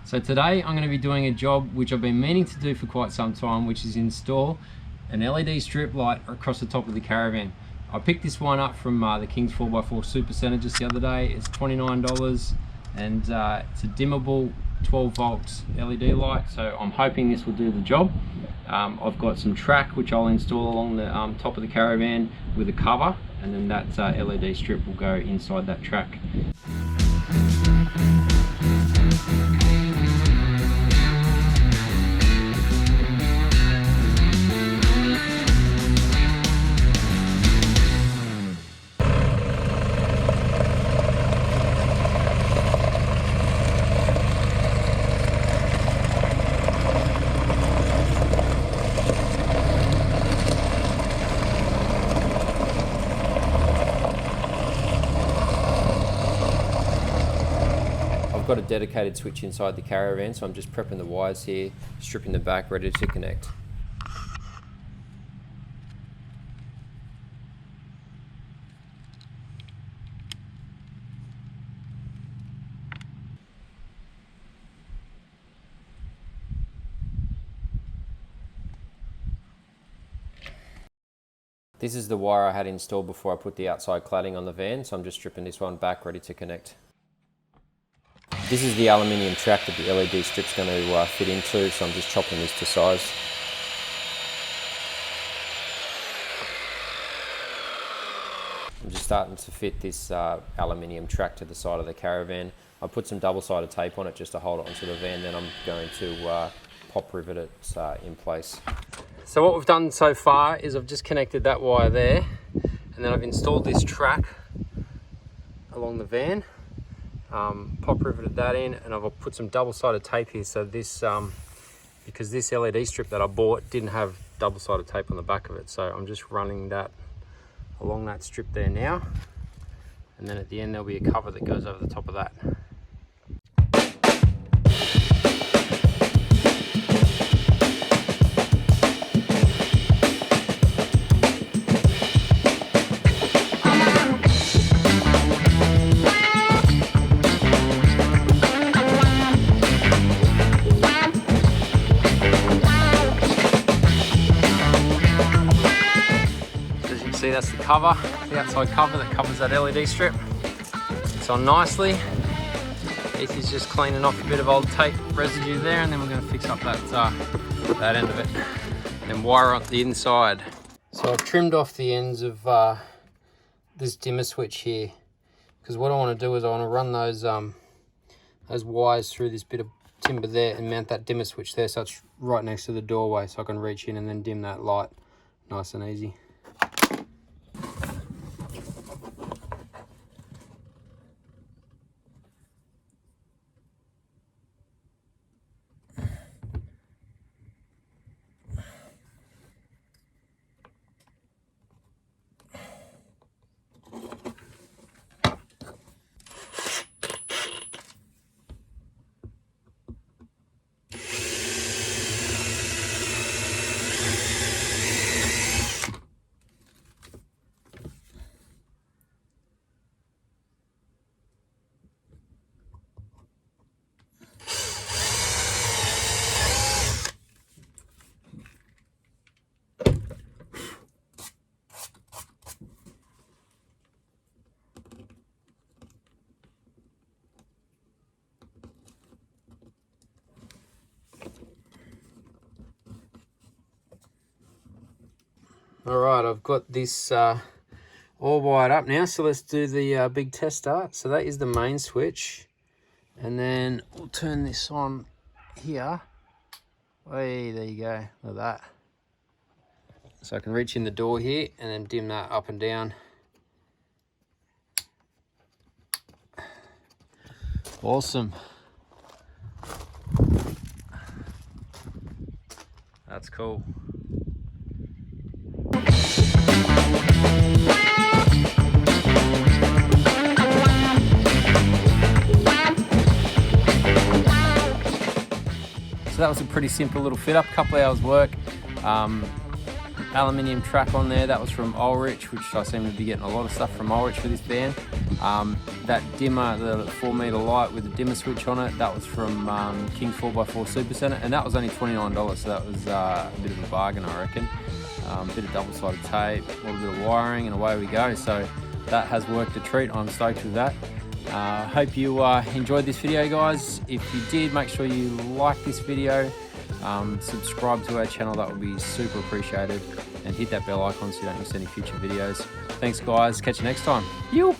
So today I'm going to be doing a job which I've been meaning to do for quite some time, which is install an LED strip light across the top of the Caravan. I picked this one up from the Kings Supacentre just the other day. It's $29 and it's a dimmable 12 volts LED light, so I'm hoping this will do the job. I've got some track which I'll install along the top of the Caravan with a cover, and then that LED strip will go inside that track. I've got a dedicated switch inside the Caravan, so I'm just prepping the wires here, stripping them back, ready to connect. This is the wire I had installed before I put the outside cladding on the van, so I'm just stripping this one back, ready to connect. This is the aluminium track that the LED strip's going to fit into, so I'm just chopping this to size. I'm just starting to fit this aluminium track to the side of the Caravan. I put some double-sided tape on it just to hold it onto the van, then I'm going to pop rivet it in place. So what we've done so far is I've just connected that wire there, and then I've installed this track along the van. Pop riveted that in, and I've put some double-sided tape here, so this because this LED strip that I bought didn't have double-sided tape on the back of it, so I'm just running that along that strip there now, and then at the end there'll be a cover that goes over the top of that. See, that's the cover, the outside cover that covers that LED strip. It's on nicely. Ethan's just cleaning off a bit of old tape residue there, and then we're going to fix up that end of it and then wire on the inside. So I've trimmed off the ends of this dimmer switch here, because what I want to do is I want to run those wires through this bit of timber there and mount that dimmer switch there, so it's right next to the doorway, so I can reach in and then dim that light nice and easy. Alright, I've got this all wired up now, so let's do the big test start. So that is the main switch, and then we'll turn this on here. Hey, there you go, look at that. So I can reach in the door here and then dim that up and down. Awesome. That's cool. So that was a pretty simple little fit up, couple of hours work. Aluminium track on there, that was from Ulrich, which I seem to be getting a lot of stuff from Ulrich for this van. That dimmer, the 4-metre light with the dimmer switch on it, that was from Kings 4x4 Supacentre, and that was only $29, so that was a bit of a bargain, I reckon. A bit of double-sided tape, a little bit of wiring, and away we go. So that has worked a treat. I'm stoked with that. Hope you enjoyed this video, guys. If you did, make sure you like this video, subscribe to our channel, that would be super appreciated, and hit that bell icon so you don't miss any future videos. Thanks, guys. Catch you next time. You.